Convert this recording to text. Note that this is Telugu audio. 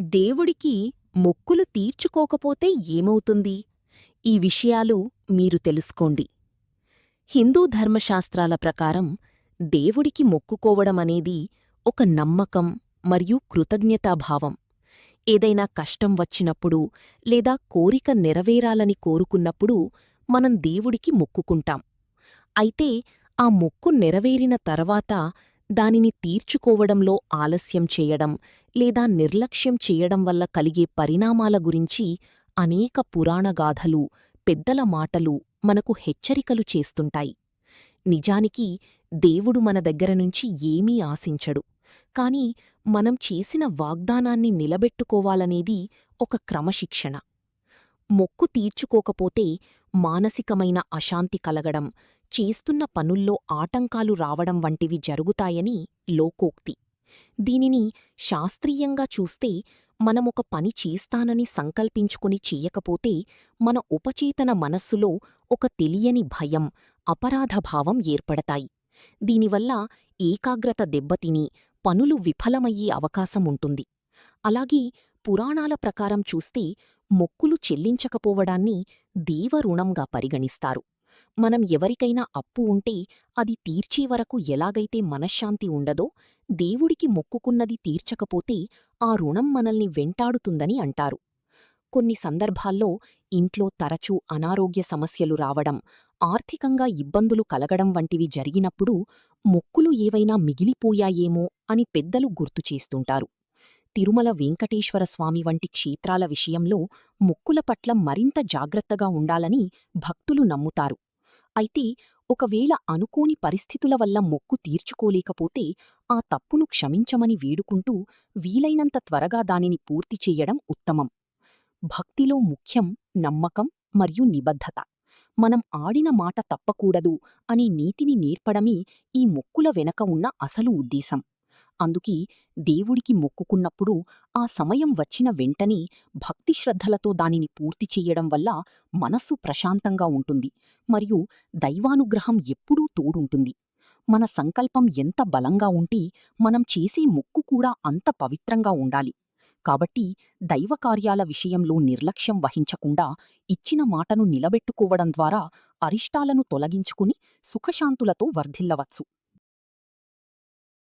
దేవుడికి మొక్కులు తీర్చుకోకపోతే ఏమవుతుంది? ఈ విషయాలు మీరు తెలుసుకోండి. హిందూ ధర్మశాస్త్రాల ప్రకారం దేవుడికి మొక్కుకోవడమనేది ఒక నమ్మకం మరియు కృతజ్ఞతాభావం. ఏదైనా కష్టం వచ్చినప్పుడు లేదా కోరిక నెరవేరాలని కోరుకున్నప్పుడు మనం దేవుడికి మొక్కుకుంటాం. అయితే ఆ మొక్కు నెరవేరిన తర్వాత దానిని తీర్చుకోవడంలో ఆలస్యం చేయడం లేదా నిర్లక్ష్యం చేయడం వల్ల కలిగే పరిణామాల గురించి అనేక పురాణగాథలు, పెద్దల మాటలు మనకు హెచ్చరికలు చేస్తుంటాయి. నిజానికి దేవుడు మన దగ్గరనుంచి ఏమీ ఆశించడు. కాని మనం చేసిన వాగ్దానాన్ని నిలబెట్టుకోవాలనేది ఒక క్రమశిక్షణ. మొక్కు తీర్చుకోకపోతే మానసికమైన అశాంతి కలగడం, చేస్తున్న పనుల్లో ఆటంకాలు రావడం వంటివి జరుగుతాయని లోకోక్తి. దీనిని శాస్త్రీయంగా చూస్తే మనమొక పని చేస్తానని సంకల్పించుకుని చెయ్యకపోతే మన ఉపచేతన మనస్సులో ఒక తెలియని భయం, అపరాధభావం ఏర్పడతాయి. దీనివల్ల ఏకాగ్రత దెబ్బతిని పనులు విఫలమయ్యే అవకాశముంటుంది. అలాగే పురాణాల ప్రకారం చూస్తే మొక్కులు చెల్లించకపోవడాన్ని దేవరుణంగా పరిగణిస్తారు. మనం ఎవరికైనా అప్పు ఉంటే అది తీర్చే వరకు ఎలాగైతే మనశ్శాంతి ఉండదో, దేవుడికి మొక్కుకున్నది తీర్చకపోతే ఆ రుణం మనల్ని వెంటాడుతుందని అంటారు. కొన్ని సందర్భాల్లో ఇంట్లో తరచూ అనారోగ్య సమస్యలు రావడం, ఆర్థికంగా ఇబ్బందులు కలగడం వంటివి జరిగినప్పుడు మొక్కులు ఏవైనా మిగిలిపోయాయేమో అని పెద్దలు గుర్తుచేస్తుంటారు. తిరుమల వెంకటేశ్వర స్వామి వంటి క్షేత్రాల విషయంలో మొక్కుల పట్ల మరింత జాగ్రత్తగా ఉండాలని భక్తులు నమ్ముతారు. అయితే ఒకవేళ అనుకోని పరిస్థితుల వల్ల మొక్కు తీర్చుకోలేకపోతే ఆ తప్పును క్షమించమని వేడుకుంటూ వీలైనంత త్వరగా దానిని పూర్తి చెయ్యడం ఉత్తమం. భక్తిలో ముఖ్యం నమ్మకం మరియు నిబద్ధత. మనం ఆడిన మాట తప్పకూడదు అనే నీతిని నేర్పడమే ఈ మొక్కుల వెనక ఉన్న అసలు ఉద్దేశం. అందుకే దేవుడికి మొక్కుకున్నప్పుడు ఆ సమయం వచ్చిన వెంటనే భక్తి శ్రద్ధలతో దానిని పూర్తి చెయ్యడం వల్ల మనస్సు ప్రశాంతంగా ఉంటుంది మరియు దైవానుగ్రహం ఎప్పుడూ తోడుంటుంది. మన సంకల్పం ఎంత బలంగా ఉంటే మనం చేసే మొక్కు కూడా అంత పవిత్రంగా ఉండాలి. కాబట్టి దైవకార్యాల విషయంలో నిర్లక్ష్యం వహించకుండా ఇచ్చిన మాటను నిలబెట్టుకోవడం ద్వారా అరిష్టాలను తొలగించుకుని సుఖశాంతులతో వర్ధిల్లవచ్చు.